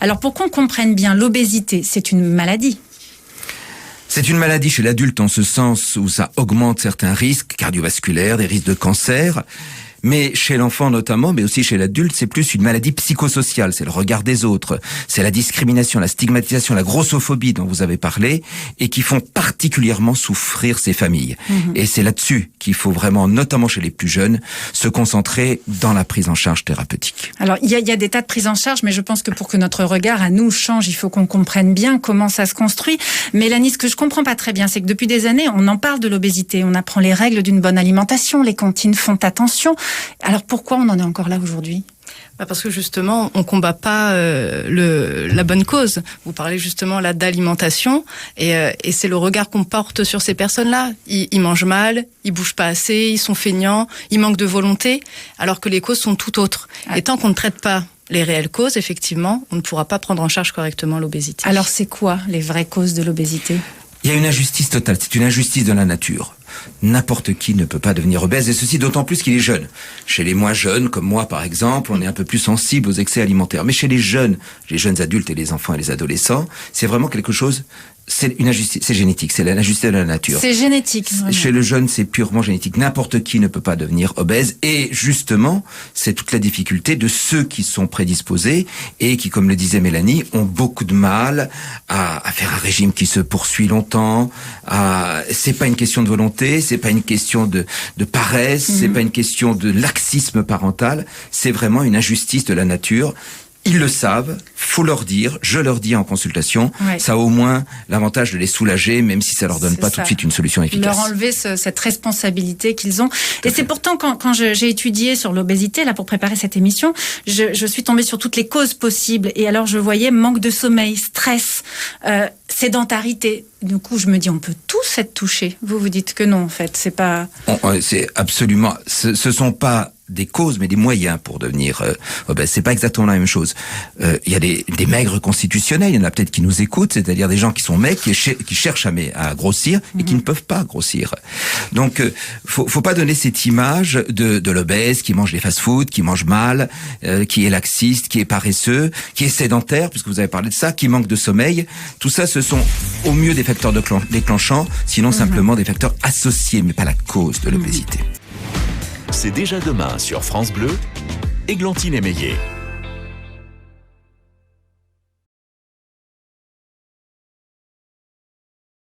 Alors pour qu'on comprenne bien, l'obésité, c'est une maladie. C'est une maladie chez l'adulte en ce sens où ça augmente certains risques cardiovasculaires, des risques de cancer. Mais chez l'enfant notamment, mais aussi chez l'adulte, c'est plus une maladie psychosociale. C'est le regard des autres, c'est la discrimination, la stigmatisation, la grossophobie dont vous avez parlé et qui font particulièrement souffrir ces familles. Et c'est là-dessus qu'il faut vraiment, notamment chez les plus jeunes, se concentrer dans la prise en charge thérapeutique. Alors, il y a des tas de prises en charge, mais je pense que pour que notre regard à nous change, il faut qu'on comprenne bien comment ça se construit. Mélanie, ce que je comprends pas très bien, c'est que depuis des années, on en parle de l'obésité, on apprend les règles d'une bonne alimentation, les cantines font attention. Alors pourquoi on en est encore là aujourd'hui ? Parce que justement, on combat pas la bonne cause. Vous parlez justement là d'alimentation et c'est le regard qu'on porte sur ces personnes-là. Ils mangent mal, ils bougent pas assez, ils sont feignants, ils manquent de volonté, alors que les causes sont tout autres. Et tant qu'on ne traite pas les réelles causes, effectivement, on ne pourra pas prendre en charge correctement l'obésité. Alors c'est quoi les vraies causes de l'obésité ? Il y a une injustice totale, c'est une injustice de la nature. N'importe qui ne peut pas devenir obèse, et ceci d'autant plus qu'il est jeune. Chez les moins jeunes, comme moi par exemple, on est un peu plus sensible aux excès alimentaires. Mais chez les jeunes adultes et les enfants et les adolescents, c'est vraiment quelque chose... C'est une injustice, c'est génétique, c'est l'injustice de la nature. C'est génétique. Vraiment. Chez le jeune, c'est purement génétique. N'importe qui ne peut pas devenir obèse. Et justement, c'est toute la difficulté de ceux qui sont prédisposés et qui, comme le disait Mélanie, ont beaucoup de mal à faire un régime qui se poursuit longtemps. C'est pas une question de volonté, c'est pas une question de paresse, c'est pas une question de laxisme parental. C'est vraiment une injustice de la nature. Ils le savent, faut leur dire, je leur dis en consultation, ça a au moins l'avantage de les soulager, même si ça leur donne pas tout de suite une solution efficace. Leur enlever cette responsabilité qu'ils ont. Et c'est pourtant quand j'ai étudié sur l'obésité, là pour préparer cette émission, je suis tombée sur toutes les causes possibles. Et alors je voyais manque de sommeil, stress, sédentarité. Du coup, je me dis, on peut tous être touchés. Vous dites que non, en fait, c'est pas... C'est absolument... Ce sont pas des causes, mais des moyens pour devenir obèse. C'est pas exactement la même chose. Il y a des maigres constitutionnels, il y en a peut-être qui nous écoutent, c'est-à-dire des gens qui sont maigres, qui cherchent à grossir et qui ne peuvent pas grossir. Donc, faut pas donner cette image de l'obèse qui mange les fast-foods, qui mange mal, qui est laxiste, qui est paresseux, qui est sédentaire, puisque vous avez parlé de ça, qui manque de sommeil. Tout ça, ce sont au mieux des facteurs déclenchants, sinon simplement des facteurs associés, mais pas la cause de l'obésité. C'est déjà demain sur France Bleu, Églantine Émeillé.